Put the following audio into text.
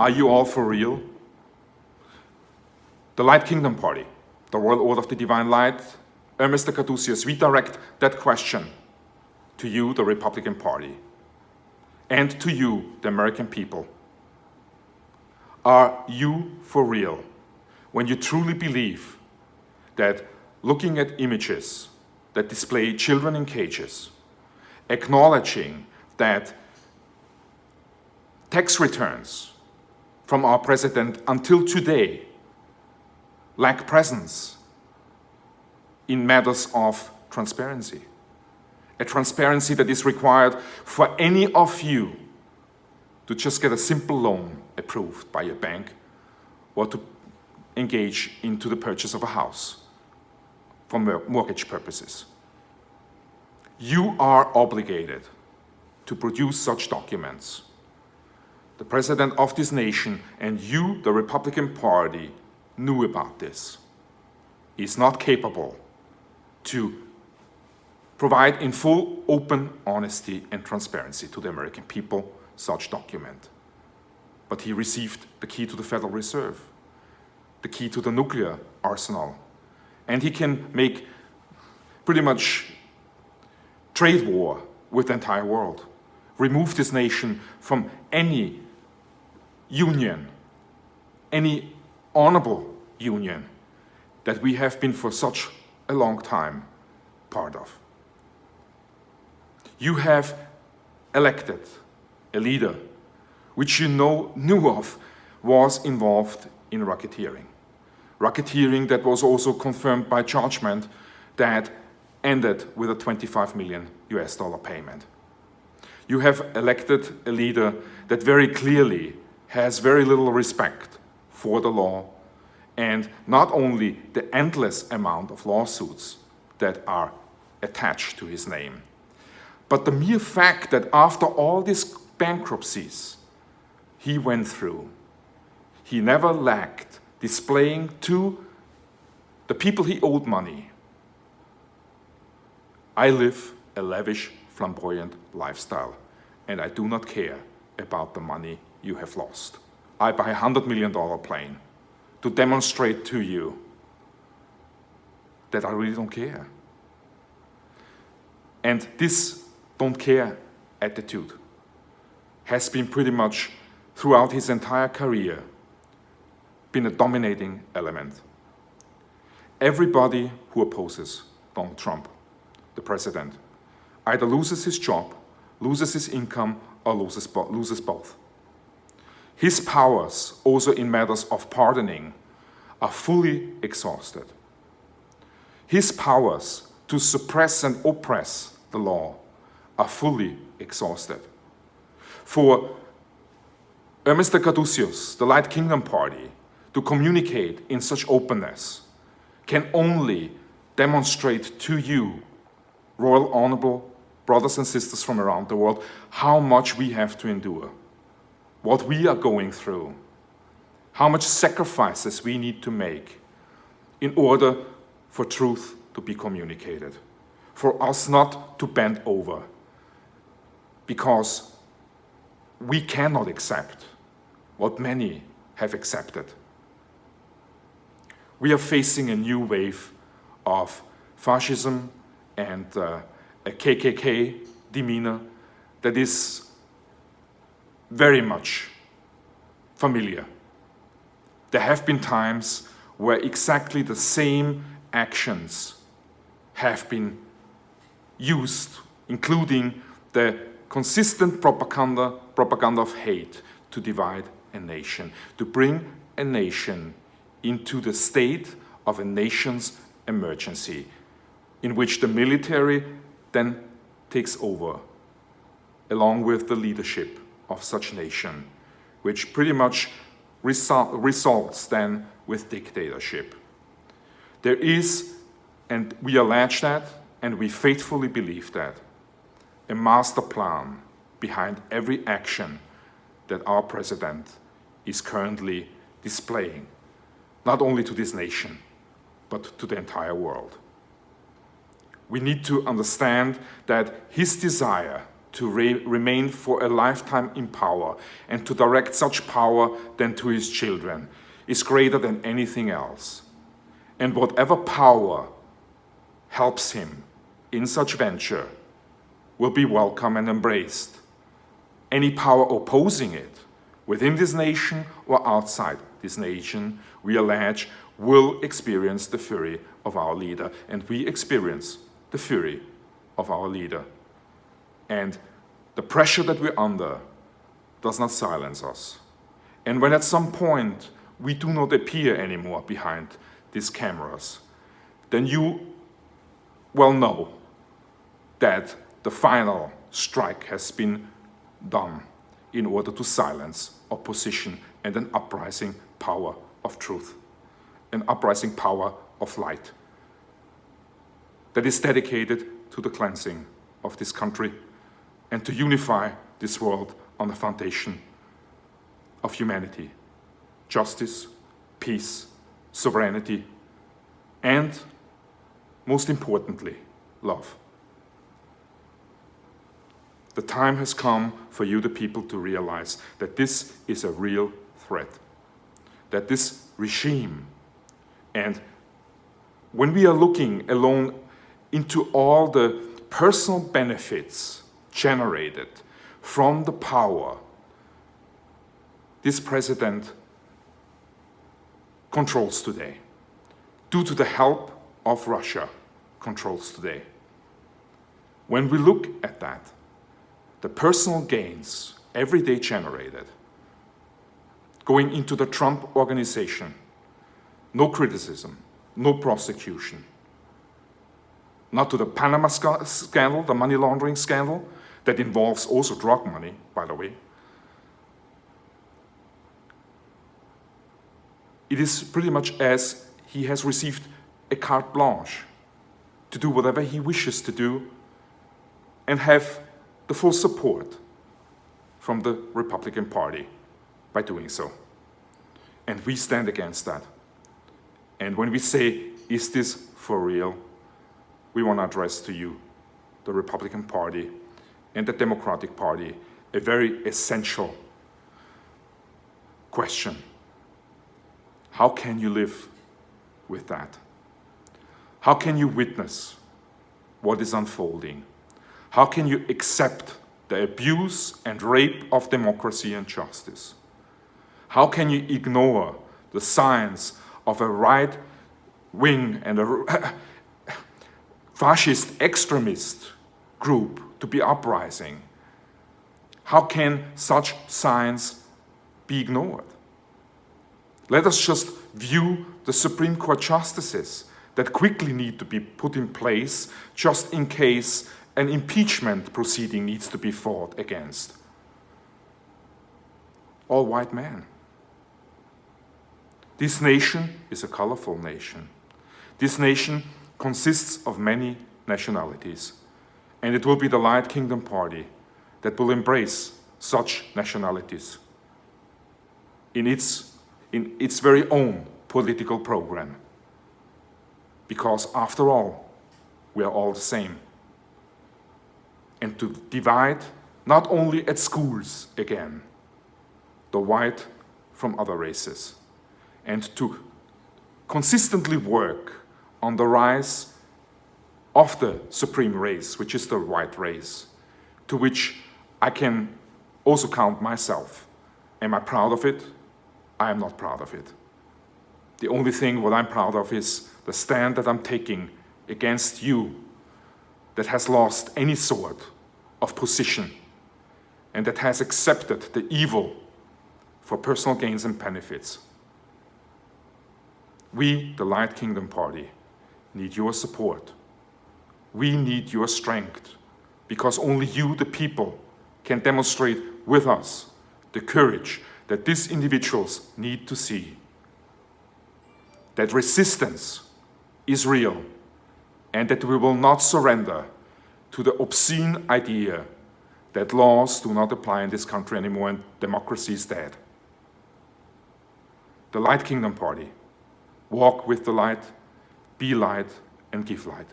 Are you all for real? The Light Kingdom Party, the Royal Order of the Divine Light, Mr. Caduceus, we direct that question to you, the Republican Party, and to you, the American people. Are you for real when you truly believe that looking at images that display children in cages, acknowledging that tax returns from our president until today lack presence in matters of transparency, a transparency that is required for any of you to just get a simple loan approved by a bank or to engage into the purchase of a house for mortgage purposes. You are obligated to produce such documents. The president of this nation and you, the Republican Party, knew about this. He is not capable to provide in full, open honesty and transparency to the American people such document. But he received the key to the Federal Reserve, the key to the nuclear arsenal, and he can make pretty much trade war with the entire world, remove this nation from any union, any honorable union that we have been for such a long time part of. You have elected a leader which you knew of was involved in racketeering. Racketeering that was also confirmed by judgment that ended with a $25 million US payment. You have elected a leader that very clearly has very little respect for the law and not only the endless amount of lawsuits that are attached to his name, but the mere fact that after all these bankruptcies he went through, he never lacked displaying to the people he owed money, I live a lavish, flamboyant lifestyle, and I do not care about the money you have lost. I buy a $100 million plane to demonstrate to you that I really don't care. And this don't care attitude has been pretty much throughout his entire career been a dominating element. Everybody who opposes Donald Trump, the president, either loses his job, loses his income, or loses both. His powers, also in matters of pardoning, are fully exhausted. His powers to suppress and oppress the law are fully exhausted. For Mr. Caduceus, the Light Kingdom Party, to communicate in such openness can only demonstrate to you, royal honorable brothers and sisters from around the world, how much we have to endure, what we are going through, how much sacrifices we need to make in order for truth to be communicated, for us not to bend over, because we cannot accept what many have accepted. We are facing a new wave of fascism and a KKK demeanor that is very much familiar. There have been times where exactly the same actions have been used, including the consistent propaganda of hate to divide a nation, to bring a nation into the state of a nation's emergency, in which the military then takes over, along with the leadership of such nation, which pretty much results then with dictatorship. There is, and we allege that, and we faithfully believe that, a master plan behind every action that our president is currently displaying, not only to this nation, but to the entire world. We need to understand that his desire to remain for a lifetime in power and to direct such power then to his children is greater than anything else. And whatever power helps him in such venture will be welcome and embraced. Any power opposing it, within this nation or outside this nation, we allege, will experience the fury of our leader. And we experience the fury of our leader. And the pressure that we're under does not silence us. And when at some point we do not appear anymore behind these cameras, then you well know that the final strike has been done in order to silence opposition and an uprising power of truth, an uprising power of light that is dedicated to the cleansing of this country and to unify this world on the foundation of humanity, justice, peace, sovereignty, and, most importantly, love. The time has come for you, the people, to realize that this is a real threat, that this regime, and when we are looking alone into all the personal benefits generated from the power this president controls today, due to the help of Russia, controls today. When we look at that, the personal gains every day generated, going into the Trump organization, no criticism, no prosecution, not to the Panama scandal, the money laundering scandal, that involves also drug money, by the way. It is pretty much as he has received a carte blanche to do whatever he wishes to do and have the full support from the Republican Party by doing so. And we stand against that. And when we say, is this for real? We want to address to you, the Republican Party and the Democratic Party, a very essential question. How can you live with that? How can you witness what is unfolding? How can you accept the abuse and rape of democracy and justice? How can you ignore the signs of a right wing and a fascist extremist group to be uprising? How can such signs be ignored? Let us just view the Supreme Court justices that quickly need to be put in place just in case an impeachment proceeding needs to be fought against. All white men. This nation is a colorful nation. This nation consists of many nationalities, and it will be the Light Kingdom Party that will embrace such nationalities in its very own political program. Because after all, we are all the same. And to divide, not only at schools again, the white from other races, and to consistently work on the rise of the supreme race, which is the white race, to which I can also count myself. Am I proud of it? I am not proud of it. The only thing what I'm proud of is the stand that I'm taking against you that has lost any sort of position and that has accepted the evil for personal gains and benefits. We, the Light Kingdom Party, need your support. We need your strength, because only you, the people, can demonstrate with us the courage that these individuals need to see. That resistance is real, and that we will not surrender to the obscene idea that laws do not apply in this country anymore and democracy is dead. The Light Kingdom Party. Walk with the light, be light, and give light.